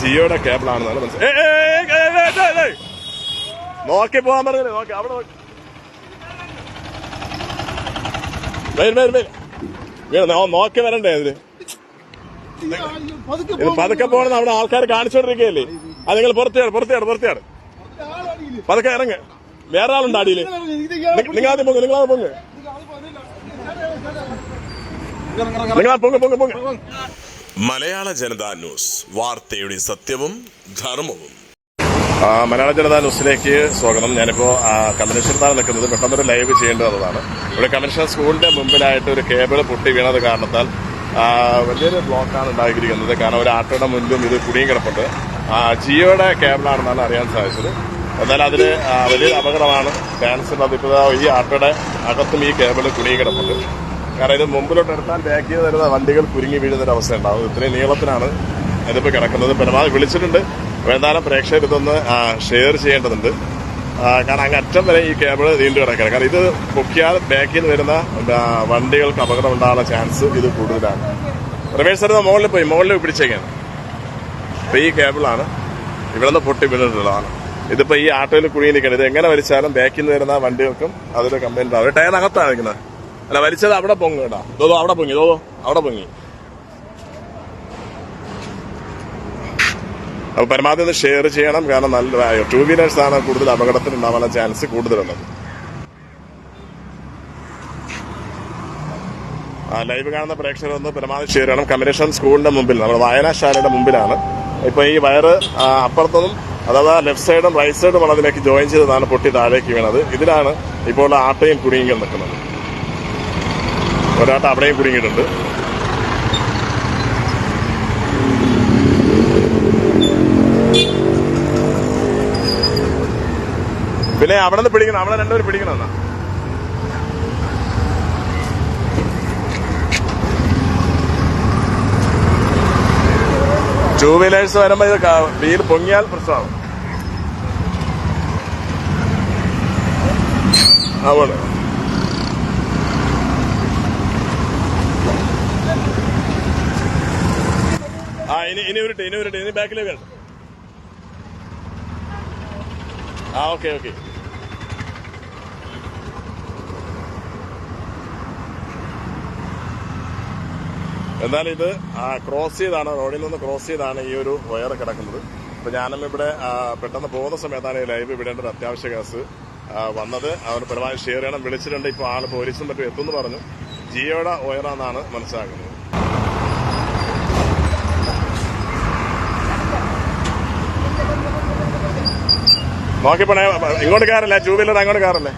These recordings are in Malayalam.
ജിയോയുടെ കേബിളാണെന്നാണ് മനസ്സിലായി. നോക്കി പോകാൻ പറഞ്ഞില്ലേ, നോക്കി അവിടെ നോക്കി വരണ്ടേ ഇതില്. ഇത് പതുക്കെ പോകണമെന്ന് അവിടെ ആൾക്കാർ കാണിച്ചോണ്ടിരിക്കുകയല്ലേ. അത് നിങ്ങൾ പുറത്തിയാട് പതുക്കെ ഇറങ്ങ്. വേറെ ആളുണ്ട് അടിയില്. നിങ്ങളാദ്യം പൊങ്ങ് പൊങ്ങ്. മലയാള ജനതാ ന്യൂസ്, വാർത്തയുടെ സത്യവും ധർമ്മവും. മലയാള ജനതാ ന്യൂസിലേക്ക് സ്വാഗതം. ഞാനിപ്പോ കമ്മീഷണറാണ് നിൽക്കുന്നത്. പെട്ടെന്നൊരു ലൈവ് ചെയ്യേണ്ടി വന്നതാണ്. ഇവിടെ കമ്മീഷൻ സ്കൂളിന്റെ മുമ്പിലായിട്ട് ഒരു കേബിൾ പൊട്ടി വീണത് കാരണത്താൽ വലിയൊരു ബ്ലോക്കാണ് ഉണ്ടാക്കിയിരിക്കുന്നത്. കാരണം ഒരു ആട്ടോയുടെ മുൻപും ഇത് കുടുങ്ങി കിടപ്പുണ്ട്. ജിയോയുടെ കേബിളാണെന്നാണ് അറിയാൻ സാധിച്ചത്. എന്നാൽ അതിന് വലിയൊരു അപകടമാണ് ചാൻസ് ഉള്ളത്. ഇപ്പോൾ ഈ ആട്ടോയുടെ അകത്തും ഈ കേബിൾ കുടുങ്ങി കിടപ്പുണ്ട്. കാരണം ഇത് മുമ്പിലോട്ട് എടുത്താൽ ബാക്ക് ചെയ്ത് തരുന്ന വണ്ടികൾ കുരുങ്ങി വീഴുന്നൊരു അവസ്ഥ ഉണ്ടാവും. ഇത്രയും നീളത്തിനാണ് ഇതിപ്പോൾ കിടക്കുന്നത്. പരമാവധി വിളിച്ചിട്ടുണ്ട്. എന്തായാലും പ്രേക്ഷകർ ഇതൊന്ന് ഷെയർ ചെയ്യേണ്ടതുണ്ട്. കാരണം അങ്ങ് അറ്റം വരെ ഈ കേബിൾ നീണ്ടു കിടക്കണം. കാരണം ഇത് പൊക്കിയാൽ ബാക്കിൽ നിന്ന് വരുന്ന വണ്ടികൾക്ക് അപകടം ഉണ്ടാകാനുള്ള ചാൻസ് ഇത് കൂടുതലാണ്. റിവേഴ്സ് എടുത്ത മുകളിൽ പിടിച്ചേക്കാണ്. ഇപ്പൊ ഈ കേബിളാണ് ഇവിടെ നിന്ന് പൊട്ടി വീണിട്ടുള്ളതാണ്. ഇതിപ്പോ ഈ ആട്ടോയിൽ കുടുങ്ങി നിൽക്കണം. ഇത് എങ്ങനെ വലിച്ചാലും ബാക്കിൽ നിന്ന് വരുന്ന വണ്ടികൾക്കും അതൊരു കംപ്ലൈന്റ് ആവും. ടയറിനകത്താണ് നിൽക്കുന്നത്. അല്ല, വലിച്ചത് അവിടെ പൊങ്ങി കേട്ടോ. അവിടെ പൊങ്ങി. അപ്പൊ പരമാവധി ഒന്ന് ഷെയർ ചെയ്യണം. കാരണം നല്ല 2 വീലേഴ്സാണ് കൂടുതൽ അപകടത്തിൽ ഉണ്ടാവാനുള്ള ചാൻസ് കൂടുതലുള്ളത്. ലൈവ് കാണുന്ന പ്രേക്ഷകർ ഒന്ന് പരമാവധി ഷെയർ ചെയ്യണം. കമ്മീഷൻ സ്കൂളിന്റെ മുമ്പിൽ, നമ്മുടെ വായനാശാലയുടെ മുമ്പിലാണ് ഇപ്പൊ ഈ വയറ് അപ്പുറത്തുനിന്നും അഥവാ ലെഫ്റ്റ് സൈഡും റൈറ്റ് സൈഡും അതിലേക്ക് ജോയിൻ ചെയ്തതാണ് പൊട്ടി താഴേക്ക് വീണത്. ഇതിലാണ് ഇപ്പോൾ ആട്ടയും കുടുങ്ങി നിൽക്കുന്നത്. ഒരാട്ടം അവിടെയും കുടുങ്ങിയിട്ടുണ്ട്. പിന്നെ അവിടെ നിന്ന് പിടിക്കണം. അവിടെ രണ്ടുപേരും പിടിക്കണം. എന്നാ 2 വീലേഴ്സ് വരുമ്പോ ഇത് വീൽ പൊങ്ങിയാൽ പ്രശ്നമാണ്. അതുകൊണ്ട് ഇനി ബാക്കിലേക്ക് വേണ്ട. ഓക്കെ. എന്നാൽ ഇത് ക്രോസ് ചെയ്താണ്, റോഡിൽ നിന്ന് ക്രോസ് ചെയ്താണ് ഈ ഒരു വയർ കിടക്കുന്നത്. അപ്പൊ ഞാനും ഇവിടെ പെട്ടെന്ന് പോകുന്ന സമയത്താണ് ഈ ലൈവ് വിടേണ്ട ഒരു അത്യാവശ്യ കേസ് വന്നത്. അവർ പരമാവധി ഷെയർ ചെയ്യണം. വിളിച്ചിട്ടുണ്ട്. ഇപ്പോൾ ആള് പോലീസും മറ്റും എത്തുമെന്ന് പറഞ്ഞു. ജിയോയുടെ വയറാണെന്നാണ് മനസ്സിലാക്കുന്നത്. നോക്കിപ്പോണേ, ഇങ്ങോട്ട് കാറല്ലേ, 2 വീലർ അങ്ങോട്ട് കാറല്ലേ.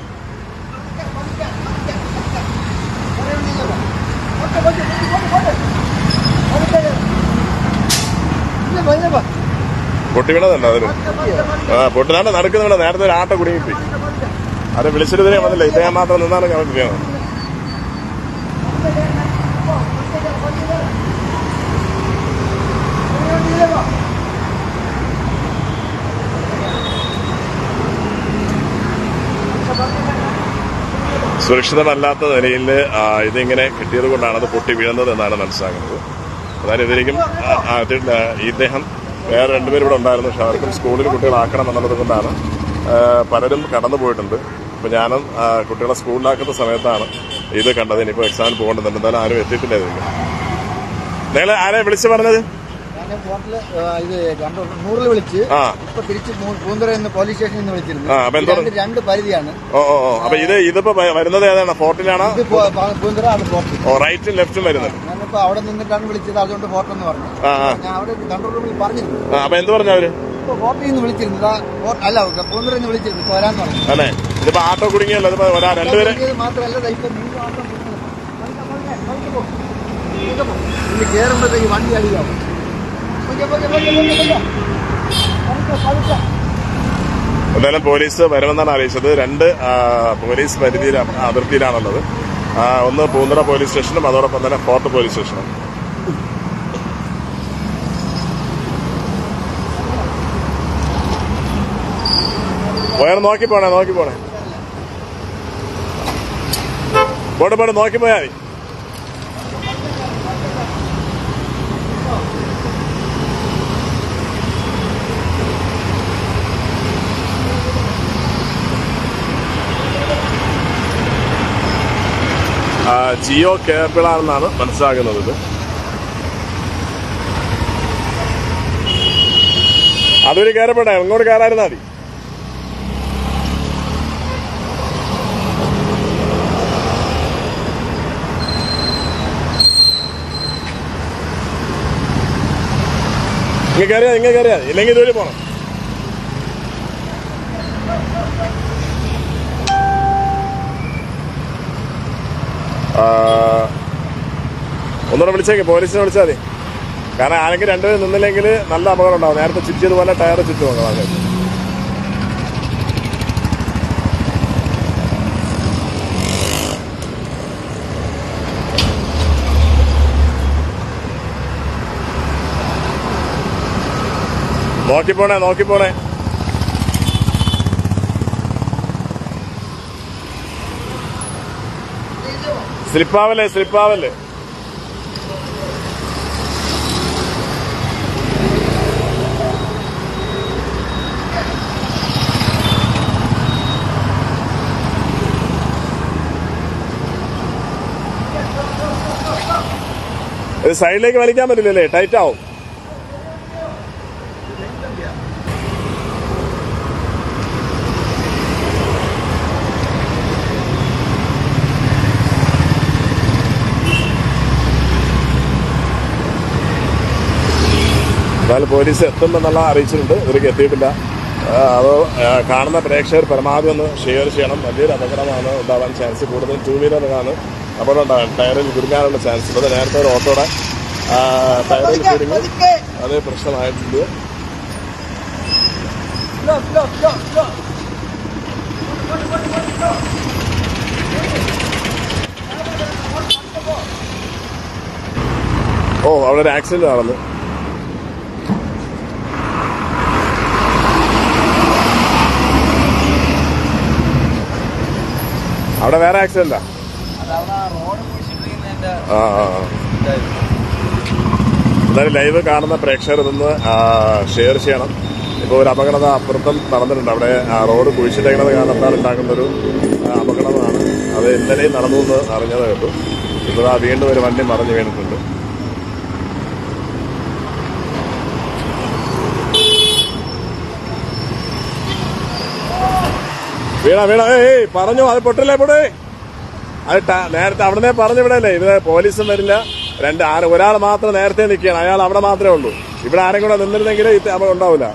പൊട്ടി വീണതല്ല അതിന്. പൊട്ടിനാണ്ട് നടക്കുന്നുണ്ട്. നേരത്തെ ഒരു ആട്ട കുടുങ്ങിപ്പോയി. അത് വിളിച്ചിട്ട് വന്നില്ല. ഇദ്ദേഹം മാത്രം നിന്നാണ് കണക്ട് ചെയ്യണം. സുരക്ഷിതമല്ലാത്ത നിലയിൽ ഇതിങ്ങനെ കിട്ടിയത് കൊണ്ടാണ് അത് പൊട്ടി വീഴുന്നത് എന്നാണ് മനസ്സിലാക്കുന്നത്. അതായത് ഇതിലേക്കും ഇദ്ദേഹം വേറെ 2 പേരും ഇവിടെ ഉണ്ടായിരുന്നു. പക്ഷെ അവർക്കും സ്കൂളിൽ കുട്ടികളാക്കണം എന്നുള്ളത് കൊണ്ടാണ് പലരും കടന്നു പോയിട്ടുണ്ട്. ഇപ്പൊ ഞാനും കുട്ടികളെ സ്കൂളിലാക്കുന്ന സമയത്താണ് ഇത് കണ്ടത്. ഇനിയിപ്പോൾ എക്സാമിന് പോകേണ്ടതുണ്ട്. എന്തായാലും ആരും എത്തിയിട്ടില്ല. ഇതിന് നിങ്ങൾ ആരെ വിളിച്ചു പറഞ്ഞത്? നൂറിൽ വിളിച്ച് ഇപ്പൊ തിരിച്ച് പൂന്തറ പോലീസ് സ്റ്റേഷനിൽ നിന്ന് വിളിച്ചിരുന്നു. 2 പരിധിയാണ്. അപ്പൊ ഇതിപ്പോ വരുന്നത് ഏതാണ്? ഫോർട്ടിലാണ്? പൂന്തറ അത് ഫോർട്ടിൽ. റൈറ്റും ലെഫ്റ്റും വരുന്നത്. ഞാനിപ്പോ അവിടെ നിന്നിട്ടാണ് വിളിച്ചത്. അതുകൊണ്ട് ഫോർട്ട് എന്ന് പറഞ്ഞു. ഞാൻ അവിടെ കൺട്രോൾ റൂമിൽ പറഞ്ഞിരുന്നു. അപ്പൊ എന്ത് പറഞ്ഞു അവര്? ഫോർട്ടിൽ നിന്ന് വിളിച്ചിരുന്നു. അല്ല, പൂന്തറയിൽ നിന്ന് വിളിച്ചിരുന്നു. ഇപ്പൊ വരാന്ന് പറഞ്ഞു. അല്ലേ, ഇതിപ്പോ ആട്ടോ കുടുങ്ങിയല്ലോ. ഇതിപ്പോ 2 പേര് മാത്രമല്ല, ഇപ്പൊ 3 ആട്ടോ കേറുമ്പോഴത്തേക്ക് വണ്ടി അടിയാവും. എന്തായാലും പോലീസ് വരുമെന്നാണ് അറിയിച്ചത്. 2 പോലീസ് അതിർത്തിയിലാണുള്ളത്. ഒന്ന് പൂന്തറ പോലീസ് സ്റ്റേഷനും അതോടൊപ്പം തന്നെ ഫോർട്ട് പോലീസ് സ്റ്റേഷനും. നോക്കി പോണേ പോട്ടെ നോക്കി പോയാ മതി. ജിയോ കേബിളാണെന്നാണ് മനസ്സിലാകുന്നത്. ഇത് അതുവഴി കയറപ്പെടാ, ഇങ്ങോട്ട് കയറായിരുന്നാ മതി. ഇങ്ങനെ കയറിയാ ഇല്ലെങ്കിൽ ഇതുവഴി പോണം. ഒന്നുകൂടെ വിളിച്ചേക്ക്, പോലീസിനെ വിളിച്ചാൽ മതി. കാരണം ആരെങ്കിലും രണ്ടുപേരും നിന്നില്ലെങ്കിൽ നല്ല അപകടം ഉണ്ടാവും. നേരത്തെ ചുറ്റിയതുപോലെ ടയർ ചുറ്റും നോക്കണം. നോക്കിപ്പോണേ. സ്ലിപ്പാവല്ലേ. ഇത് സൈഡിലേക്ക് വലിക്കാൻ പറ്റില്ലല്ലേ, ടൈറ്റ് ആവും. എന്നാലും പോലീസ് എത്തുമെന്നുള്ള അറിയിച്ചിട്ടുണ്ട്. ഇവർക്ക് എത്തിയിട്ടില്ല. അത് കാണുന്ന പ്രേക്ഷകർ പരമാവധി ഒന്ന് ഷെയർ ചെയ്യണം. വലിയൊരു അപകടമാണ് ഉണ്ടാവാൻ ചാൻസ്. കൂടുതലും ടൂ വീലറിനാണ് അപകടം ഉണ്ടാകാൻ, ടയറിൽ കുരുങ്ങാനുള്ള ചാൻസ് ഉള്ളത്. നേരത്തെ ഒരു ഓട്ടോയുടെ ടയറിൽ കുരുങ്ങി അതേ പ്രശ്നമായിട്ടുണ്ട്. അവിടെ ഒരു ആക്സിഡന്റ് നടന്നു. അവിടെ വേറെ ആക്സിഡന്റാ? എന്തായാലും ലൈവ് കാണുന്ന പ്രേക്ഷകർ ഇതൊന്ന് ഷെയർ ചെയ്യണം. ഇപ്പോൾ ഒരു അപകടം അപ്പുറത്തും നടന്നിട്ടുണ്ട്. അവിടെ റോഡ് കുഴിച്ചിട്ടേക്കുന്നത് കാരണത്താൽ ഉണ്ടാക്കുന്നൊരു അപകടമാണ്. അത് ഇന്നലെയും നടന്നു എന്ന് അറിഞ്ഞത് കേട്ടു. ഇപ്പോൾ വീണ്ടും ഒരു വണ്ടി മറിഞ്ഞു വീണിട്ടുണ്ട്. വീണ പറഞ്ഞു, അത് പൊട്ടില്ലേ പൊടേ. അത് നേരത്തെ അവിടുന്ന് പറഞ്ഞു വിടല്ലേ. ഇത് പോലീസും വരില്ല. ഒരാൾ മാത്രം നേരത്തെ നിൽക്കുകയാണ്. അയാൾ അവിടെ മാത്രമേ ഉള്ളൂ. ഇവിടെ ആരും കൂടെ നിന്നിരുന്നെങ്കിൽ ഇത് ഉണ്ടാവില്ല.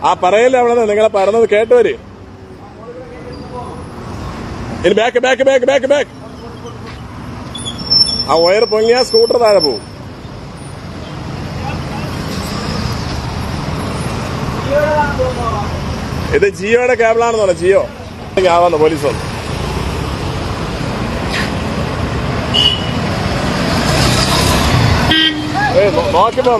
ആ പറയല്ലേ അവിടെ നിന്ന് നിങ്ങളെ പറഞ്ഞത് കേട്ടുവര്. ഇനി ബാക്ക്. ആ വയർ പൊങ്ങിയാ സ്കൂട്ടർ താഴെ പോവും. ഇത് ജിയോയുടെ കേബിളാണെന്ന് പറഞ്ഞു. ജിയോ ആവാന്ന് പോലീസ് വന്നു. നോക്കിപ്പോ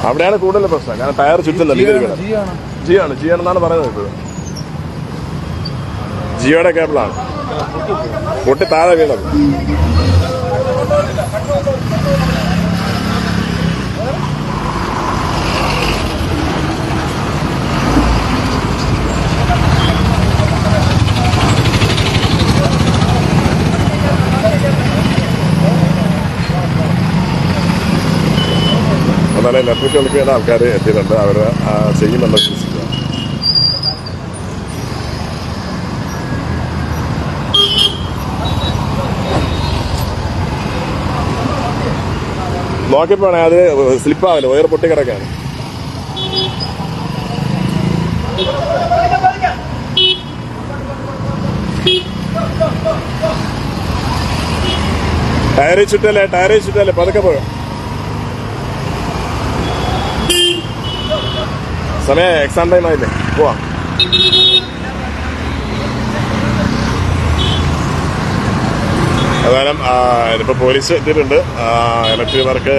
അവിടെയാണ് കൂടുതൽ പ്രശ്നം. കാരണം ടയർ ചുറ്റുന്നില്ല. ജിയാണെന്നാണ് പറയുന്നത്. ഇപ്പോഴും ജിയോയുടെ കേബിളാണ് പൊട്ടി താഴെ വീണത്. എന്നാലും ഇലക്ട്രിക് വിളിക്കുന്ന ആൾക്കാർ എത്തിയിട്ടുണ്ട്. അവർ ചെയ്യുമെന്ന് വിശ്വസിക്കുക. നോക്കിപ്പോണേ, അത് സ്ലിപ്പാവില്ല, വയർ പൊട്ടിക്കിടക്കാണ്. ടയറിൽ ചുറ്റല്ലേ പതുക്കെ പോയോ. സമയം എക്സാം ടൈം ആയില്ലേ, പോവാം. ഏതായാലും ഇതിപ്പോൾ പോലീസ് എത്തിയിട്ടുണ്ട്. ഇലക്ട്രിക് വർക്ക്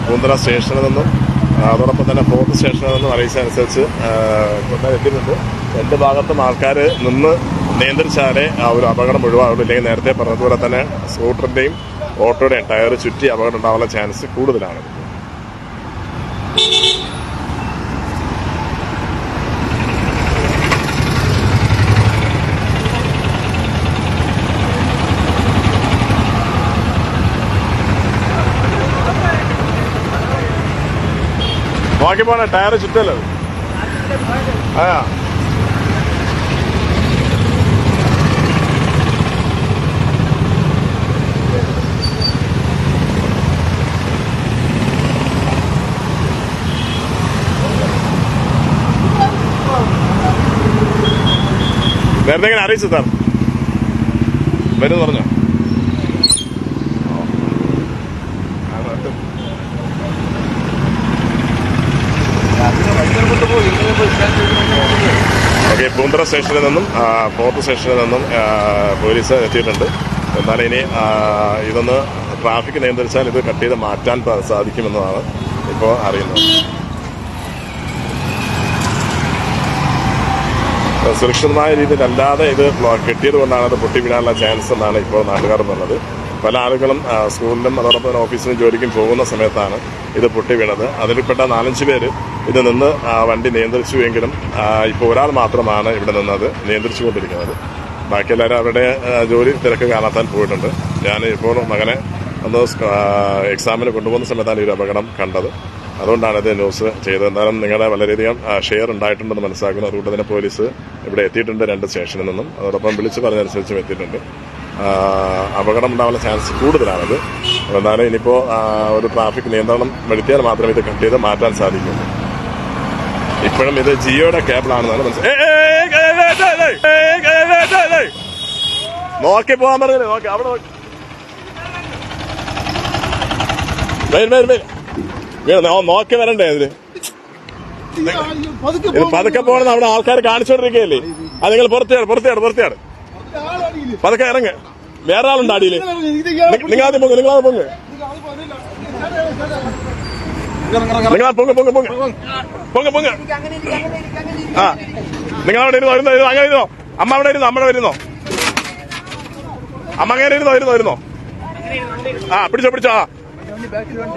പൂന്തറ സ്റ്റേഷനിൽ നിന്നും അതോടൊപ്പം തന്നെ ഫോർത്ത് സ്റ്റേഷനിൽ നിന്നും അറിയിച്ചതനുസരിച്ച് എത്തിയിട്ടുണ്ട്. രണ്ട് ഭാഗത്തും ആൾക്കാർ നിന്ന് നിയന്ത്രിച്ചാലേ ആ ഒരു അപകടം ഒഴിവാകുള്ളൂ. ഇല്ലെങ്കിൽ നേരത്തെ പറഞ്ഞതുപോലെ തന്നെ സ്കൂട്ടറിൻ്റെയും ഓട്ടോയുടെ ടയർ ചുറ്റി അപകടം ഉണ്ടാവാനുള്ള ചാൻസ് കൂടുതലാണ്. നോക്കി പോണേ, ടയർ ചുറ്റല്ലോ. ആ നേരത്തെ എങ്ങനെ അറിയിച്ചു സാർ? വരും പറഞ്ഞോ? ഓക്കെ, പൂന്തറ സ്റ്റേഷനിൽ നിന്നും ഫോർട്ട് സ്റ്റേഷനിൽ നിന്നും പോലീസ് എത്തിയിട്ടുണ്ട്. എന്നാൽ ഇനി ഇതൊന്ന് ട്രാഫിക് നിയന്ത്രിച്ചാൽ ഇത് കട്ട് ചെയ്ത് മാറ്റാൻ സാധിക്കുമെന്നതാണ് ഇപ്പോൾ അറിയുന്നത്. സുരക്ഷിതമായ രീതിയിലല്ലാതെ ഇത് കെട്ടിയത് കൊണ്ടാണ് അത് പൊട്ടി വീഴാനുള്ള ചാൻസ് എന്നാണ് ഇപ്പോൾ നാട്ടുകാർ പറഞ്ഞത്. പല ആളുകളും സ്കൂളിലും അതോടൊപ്പം ഓഫീസിലും ജോലിക്കും പോകുന്ന സമയത്താണ് ഇത് പൊട്ടി വീണത്. അതിൽപ്പെട്ട 4-5 പേര് ഇത് നിന്ന് വണ്ടി നിയന്ത്രിച്ചുവെങ്കിലും ഇപ്പോൾ ഒരാൾ മാത്രമാണ് ഇവിടെ നിന്നത് നിയന്ത്രിച്ചുകൊണ്ടിരിക്കുന്നത്. ബാക്കി എല്ലാവരും അവരുടെ ജോലി തിരക്ക് കാണാത്താൻ പോയിട്ടുണ്ട്. ഞാൻ ഇപ്പോൾ മകനെ ഒന്ന് എക്സാമിന് കൊണ്ടുപോകുന്ന സമയത്താണ് ഈ ഒരു അപകടം കണ്ടത്. അതുകൊണ്ടാണ് ഇത് ന്യൂസ് ചെയ്തത്. എന്നാലും നിങ്ങളുടെ വളരെയധികം ഷെയർ ഉണ്ടായിട്ടുണ്ടെന്ന് മനസ്സിലാക്കുന്നു. അതുകൊണ്ട് തന്നെ പോലീസ് ഇവിടെ എത്തിയിട്ടുണ്ട് 2 സ്റ്റേഷനിൽ നിന്നും. അതോടൊപ്പം വിളിച്ചു പറഞ്ഞതനുസരിച്ചും എത്തിയിട്ടുണ്ട്. അപകടം ഉണ്ടാവാനുള്ള ചാൻസ് കൂടുതലാണത്. എന്നാലും ഇനിയിപ്പോൾ ഒരു ട്രാഫിക് നിയന്ത്രണം വരുത്തിയാൽ മാത്രമേ ഇത് കട്ട് ചെയ്ത് മാറ്റാൻ സാധിക്കുള്ളൂ. ഇപ്പോഴും ഇത് ജിയോയുടെ കേബിളാണെന്നാണ് നോക്കി പോകാൻ പറഞ്ഞത്. നോക്കി അവിടെ നോക്കി വരണ്ടേ? ഇതില് ഇത് പതുക്കെ പോകണമെന്ന് അവിടെ ആൾക്കാർ കാണിച്ചോണ്ടിരിക്കുകയല്ലേ. അത് നിങ്ങൾ പുറത്തേട് പതുക്കെ ഇറങ്ങ്. വേറെ ആളുണ്ട് അടിയില്. നിങ്ങളാദ്യം പൊങ്ങ്. നിങ്ങളാ പൊങ്ങ്. ആ, നിങ്ങളവിടെ ഇരുന്നോ. അങ്ങനെ ഇരുന്നോ. അമ്മ അവിടെ ഇരുന്നോ. അമ്മ വരുന്നോ. അമ്മ അങ്ങനെ ഇരുന്നോ. ആ, പിടിച്ചോ.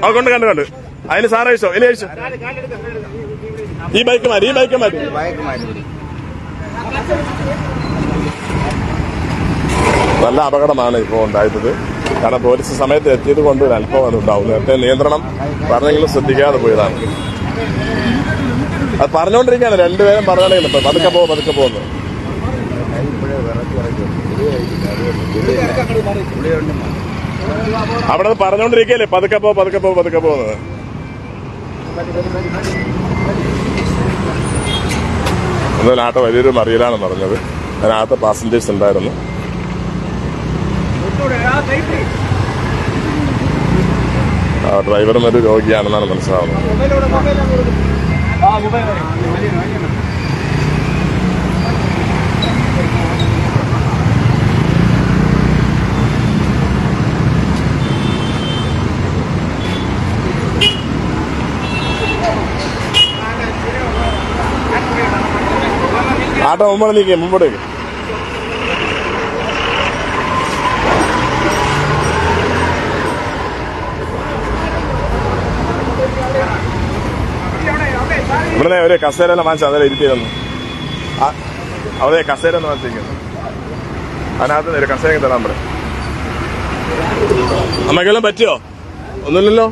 ആ, കണ്ട് അതിന് സാറ് അയച്ചോ. ഇനി അയച്ചോ. ഈ ബൈക്ക് മാറ്റി. നല്ല അപകടമാണ് ഇപ്പോൾ ഉണ്ടായത്. കാരണം പോലീസ് സമയത്ത് എത്തിയത് കൊണ്ട് ഒരു അല്പം അതുണ്ടാവും. നേരത്തെ നിയന്ത്രണം പറഞ്ഞെങ്കിലും ശ്രദ്ധിക്കാതെ പോയതാണ്. അത് പറഞ്ഞുകൊണ്ടിരിക്കുകയാണ്. 2 പേരും പറഞ്ഞോണ്ടിരിക്കുന്നു. പതുക്കെ പോകുന്നു. അവിടെ പറഞ്ഞോണ്ടിരിക്കല്ലേ പതുക്കെ പോകുന്നത്. അതിനകത്ത് വലിയൊരു മറിയലാണ് പറഞ്ഞത്. അതിനകത്ത് പാസഞ്ചേഴ്സ് ഉണ്ടായിരുന്നു. ഡ്രൈവറും ഒരു രോഗിയാണെന്നാണ് മനസ്സിലാവുന്നത്. ആട്ടോ മുമ്പോട്ടേക്ക്. ഇവിടെ ഒരു കസേര വാങ്ങിച്ചു അതിൽ ഇരുത്തിയിരുന്നു. അവിടെ കസേര ഒന്ന് വാങ്ങിച്ചിരിക്കുന്നു. അതിനകത്ത് ഒരു കസേര തരാൻ പറയും. അമ്മക്കെല്ലാം പറ്റിയോ? ഒന്നുമില്ലല്ലോ.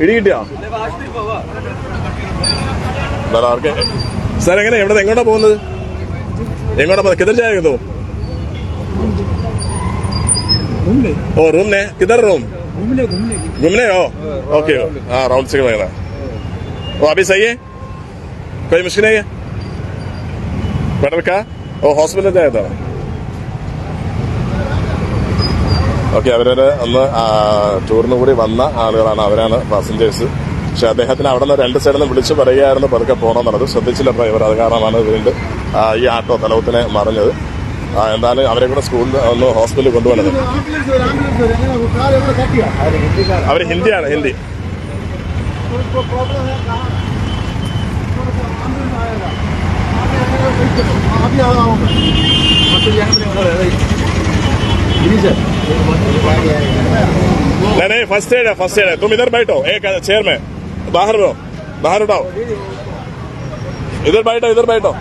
ഇടി കിട്ടിയോ? അവർക്ക് സാർ എങ്ങനെ എങ്ങോട്ടാ പോകുന്നത്? किधर जाएगा तो? रूम ने किधर रूम? घूमने हो? ओके, हाँ राउंड से लग रहा है. वो अभी सही है? कोई मुश्किल नहीं है? बेटर का वो हॉस्पिटल जाया था. ഓക്കെ, അവരൊരു ഒന്ന് ടൂറിന് കൂടി വന്ന ആളുകളാണ്. അവരാണ് പാസഞ്ചേഴ്സ്. പക്ഷെ അദ്ദേഹത്തിന് അവിടെ നിന്ന് 2 സൈഡിൽ നിന്ന് വിളിച്ചു പറയുകയായിരുന്നു പതുക്കെ പോകണമെന്നുള്ളത്. ശ്രദ്ധിച്ചില്ല ഡ്രൈവർ. അത് കാരണമാണ് വീണ്ടും ഈ ആട്ടോ തലവത്തിനെ മറിഞ്ഞത്. എന്തായാലും അവരെ കൂടെ സ്കൂളിൽ ഒന്ന് ഹോസ്പിറ്റലിൽ കൊണ്ടുപോകുന്നത്. അവർ ഹിന്ദിയാണ്. ഹിന്ദി. अभी नहीं फर्स्ट एड है तुम इधर बैठो एक चेयर में बाहर रहो बाहर उठाओ इधर बैठो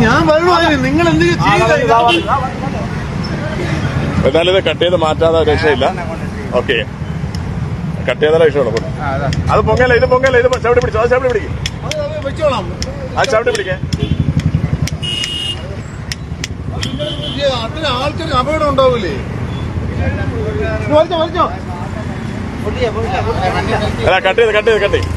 ഞാൻ പറഞ്ഞു നിങ്ങൾ എന്തെങ്കിലും എന്നാലും ഇത് കട്ട് ചെയ്ത് മാറ്റാതെ രക്ഷയില്ല ഓക്കെ കട്ട് ചെയ്ത രക്ഷയുള്ളൂ അത് പൊങ്ങല ഇത് ചവിട്ടി പിടിച്ചു അത് ചവിട്ടി പിടിക്കും വെച്ചോളാം അത് ചവിട്ടി പിടിക്കേ അതിന് ആൾക്കാർക്ക് അപകടം ഉണ്ടാവൂലേ വലിച്ചോ അല്ല കട്ട് ചെയ്ത്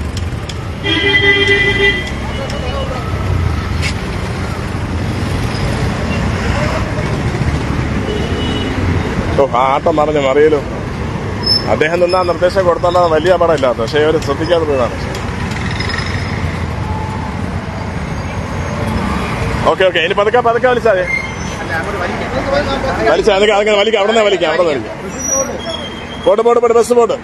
ആട്ടം മറിയലും അദ്ദേഹം നിന്നാ നിർദ്ദേശം കൊടുത്തോണ്ട് വലിയ അപകടമില്ലാത്ത പക്ഷേ അവർ ശ്രദ്ധിക്കാതെ പോയതാണ് ഓക്കെ ഇനി പതുക്കെ വലിച്ചാതെ അങ്ങനെ വലിക്കാം അവിടെ വലിക്കാം പോട്ട് ബസ് പോട്ട്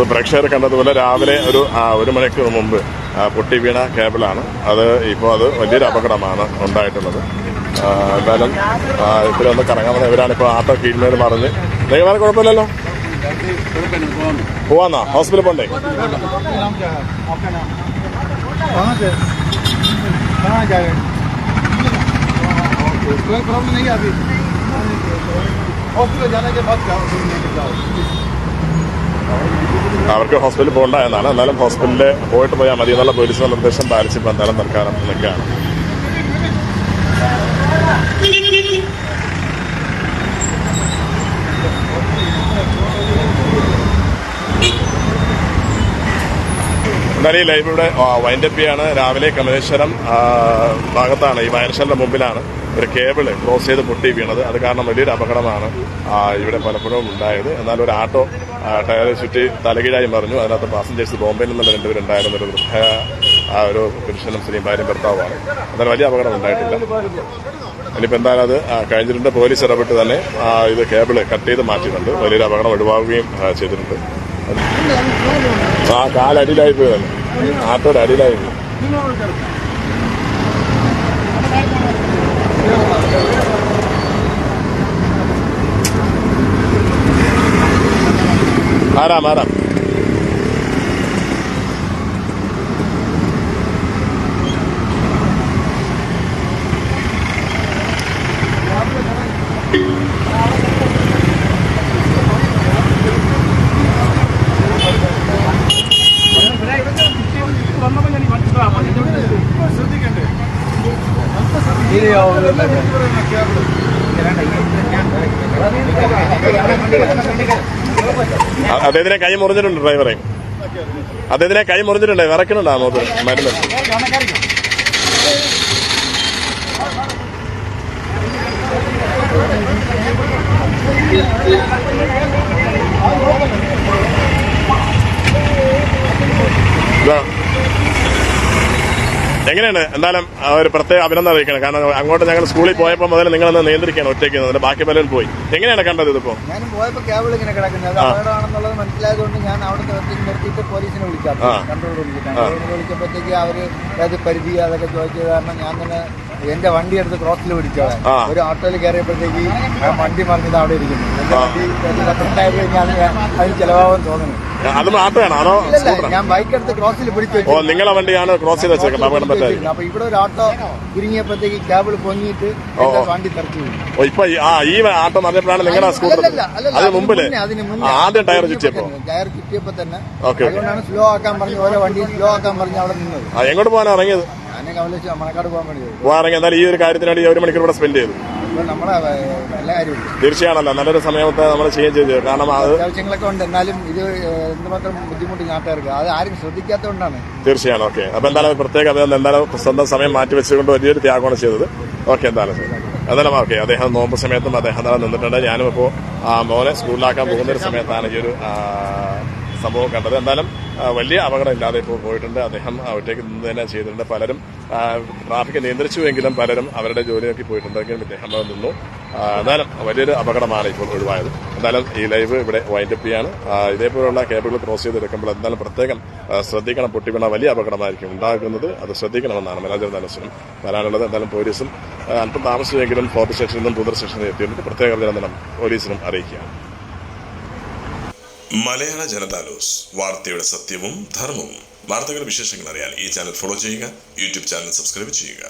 പ്രേക്ഷകർ കണ്ടതുപോലെ രാവിലെ ഒരു മണിക്കൂർ മുമ്പ് പൊട്ടി വീണ കേബിളാണ് അത് വലിയൊരു അപകടമാണ് ഉണ്ടായിട്ടുള്ളത് എന്തായാലും ഇത്തിരി കറങ്ങാൻ ഇവരാണിപ്പോൾ ആട്ടോ കീഴ്മേട് പറഞ്ഞ് വേറെ കുഴപ്പമില്ലല്ലോ പോവാന്നാ ഹോസ്പിറ്റലിൽ പോണ്ടേ അവർക്ക് ഹോസ്പിറ്റലിൽ പോകണ്ട എന്നാണ് എന്നാലും ഹോസ്പിറ്റലിൽ പോയിട്ട് പോയാൽ മതി എന്നുള്ള പോലീസിന്റെ നിർദ്ദേശം പാലിച്ചിപ്പോൾ എന്തായാലും തൽക്കാലം നിൽക്കുകയാണ് എന്നാലും ഈ ലൈവ് ഇവിടെ വൈൻഡപ്പ് ചെയ്യാണ് രാവിലെ കമലേശ്വരം ഭാഗത്താണ് ഈ വായനശാലയുടെ മുമ്പിലാണ് ഒരു കേബിള് ക്രോസ് ചെയ്ത് പൊട്ടി വീണത് അത് കാരണം വലിയൊരു അപകടമാണ് ഇവിടെ പലപ്പോഴും ഉണ്ടായത് എന്നാൽ ഒരു ആട്ടോ ടയർ ചുറ്റി തലകീഴായി മറിഞ്ഞു അതിനകത്ത് പാസഞ്ചേഴ്സ് ബോംബെയിൽ നിന്നുള്ള രണ്ടുപേരുണ്ടായിരുന്ന ഒരു ഒരു പുരുഷനും സ്ത്രീയും ഭാര്യയും ഭർത്താവുമാണ് എന്നാൽ വലിയ അപകടം ഉണ്ടായിട്ടില്ല ഇനിയിപ്പോൾ എന്തായാലും അത് കഴിഞ്ഞിട്ടുണ്ട് പോലീസ് ഇടപെട്ട് തന്നെ ഇത് കേബിള് കട്ട് ചെയ്ത് മാറ്റിയിട്ടുണ്ട് വലിയൊരു അപകടം ഒഴിവാക്കുകയും ചെയ്തിട്ടുണ്ട് കാലടിയിലായി പോയി തന്നെ ആട്ടോയുടെ അടിയിലായി പോയി ആരാം അദ്ദേഹത്തിനെ കൈ മുറിഞ്ഞിട്ടുണ്ട് ഡ്രൈവറെ അദ്ദേഹത്തിനെ കൈ മുറിഞ്ഞിട്ടുണ്ട് വിറക്കുന്നുണ്ടോ മോത്ത് മരുന്ന് എങ്ങനെയാണ് എന്തായാലും ഒരു പ്രത്യേക അഭിനന്ദനം അറിയിക്കണം കാരണം അങ്ങോട്ട് ഞങ്ങൾ സ്കൂളിൽ പോയപ്പോൾ മുതൽ നിങ്ങളൊന്ന് നിയന്ത്രിക്കണം ഒറ്റയ്ക്ക് അതിന്റെ ബാക്കി പലരും പോയി എങ്ങനെയാണ് കണ്ടത് ഇതിപ്പോ ഞാനും പോയപ്പോ കേബിൾ ഇങ്ങനെ കിടക്കുന്നത് അത് അപകടമാണെന്നുള്ളത് മനസ്സിലായതുകൊണ്ട് ഞാൻ അവിടെ നിർത്തിയിട്ട് പോലീസിനെ വിളിക്കാം കൺട്രോൾ വിളിച്ചപ്പോഴത്തേക്ക് അവര് ഏത് പരിധി അതൊക്കെ ചോദിച്ചത് കാരണം ഞാൻ തന്നെ എന്റെ വണ്ടി എടുത്ത് ക്രോസിൽ പിടിച്ചോളാം ഒരു ഓട്ടോയിൽ കയറിയപ്പോഴത്തേക്ക് വണ്ടി മറിഞ്ഞത് അവിടെ ഇരിക്കുന്നു എന്റെ വണ്ടി അതിന് ചെലവാകാൻ തോന്നുന്നു അത് മാത്രമാണോ അതോ ഞാൻ ബൈക്ക് എടുത്ത് ക്രോസിൽ പിടിച്ചു ഓ നിങ്ങളെ വണ്ടിയാണ് ക്രോസ് ചെയ്ത് വെച്ചേക്കുന്നത് അപകടം പറ്റായിരിക്കും അപ്പൊ ഇവിടെ ഒരു ഓട്ടോ കുരുങ്ങിയപ്പോഴത്തേക്ക് കേബിൾ പൊങ്ങിയിട്ട് വണ്ടി തെറിച്ചു ഇപ്പൊ ഈ ആട്ടോ മറിഞ്ഞപ്പോഴാണ് നിങ്ങളുടെ സ്കൂട്ടർ അത് മുമ്പില് ആദ്യം ടയർ ചുറ്റിയപ്പോ തന്നെ അതുകൊണ്ടാണ് സ്ലോ ആക്കാൻ പറഞ്ഞു ഓരോ വണ്ടിയും സ്ലോ ആക്കാൻ പറഞ്ഞു അവിടെ നിന്നത് എങ്ങോട്ട് പോകാനാണ് ഇറങ്ങിയത് ഞാൻ കമലേശ്വരം മണക്കാട് പോകാൻ വേണ്ടി ഇറങ്ങി എന്നാലും ഈ ഒരു കാര്യത്തിന് വേണ്ടി ഒരു മണിക്കൂർ ഇവിടെ സ്പെൻഡ് ചെയ്തു നമ്മളെ എല്ലാ കാര്യവും തീർച്ചയാണല്ലോ നല്ലൊരു സമയത്ത് നമ്മൾ ചെയ്യുകയും ചെയ്തു കാരണം അത് ആവശ്യങ്ങളൊക്കെ ഉണ്ട് എന്നാലും ഇത് എന്തുമാത്രം ബുദ്ധിമുട്ട് നാട്ടുകാർക്ക് അത് ആരും ശ്രദ്ധിക്കാത്തതുകൊണ്ടാണ് തീർച്ചയാണ് ഓക്കെ അപ്പൊ എന്തായാലും പ്രത്യേക എന്തായാലും സ്വന്തം സമയം മാറ്റി വെച്ചുകൊണ്ട് വലിയൊരു ത്യാഗമാണ് ചെയ്തത് ഓക്കെ എന്തായാലും എന്നാലും ഓക്കെ, അദ്ദേഹം നോമ്പ് സമയത്തും അദ്ദേഹം തന്നെ നിന്നിട്ടുണ്ട്. ഞാനും ഇപ്പോൾ മോനെ സ്കൂളിലാക്കാൻ പോകുന്ന ഒരു സമയത്താണ് ഈ ഒരു സംഭവം കണ്ടത്. എന്നാലും വലിയ അപകടം ഇല്ലാതെ ഇപ്പോൾ പോയിട്ടുണ്ട്. അദ്ദേഹം ഒറ്റയ്ക്ക് നിന്ന് തന്നെ ചെയ്തിട്ടുണ്ട്. പലരും ട്രാഫിക് നിയന്ത്രിച്ചുവെങ്കിലും പലരും അവരുടെ ജോലി നോക്കി പോയിട്ടുണ്ടെങ്കിലും ഇദ്ദേഹം നിന്നു. എന്നാലും വലിയൊരു അപകടമാണ് ഇപ്പോൾ ഒഴിവായത്. എന്തായാലും ഈ ലൈവ് ഇവിടെ വൈൻഡപ്പ് ചെയ്യാണ്. ഇതേപോലുള്ള കേബിളുകൾ ക്രോസ് ചെയ്തെടുക്കുമ്പോൾ എന്തായാലും പ്രത്യേകം ശ്രദ്ധിക്കണം. പൊട്ടി വീണ വലിയ അപകടമായിരിക്കും ഉണ്ടാകുന്നത്. അത് ശ്രദ്ധിക്കണമെന്നാണ് മലയാള ജനതാ ന്യൂസിനും പറയാനുള്ളത്. എന്തായാലും പോലീസും അല്പം താമസിച്ചെങ്കിലും ഫോർട്ട് സ്റ്റേഷനിൽ നിന്നും പുതർ സ്റ്റേഷനിൽ എത്തിയിട്ട് പ്രത്യേക അഭിനന്ദനം പോലീസിനും അറിയിക്കുകയാണ്. മലയാള ജനതാ ന്യൂസ്, വാർത്തയുടെ സത്യവും ധർമ്മവും. വാർത്തകളുടെ വിശേഷങ്ങൾ അറിയാൻ ഈ ചാനൽ ഫോളോ ചെയ്യുക, യൂട്യൂബ് ചാനൽ സബ്സ്ക്രൈബ് ചെയ്യുക.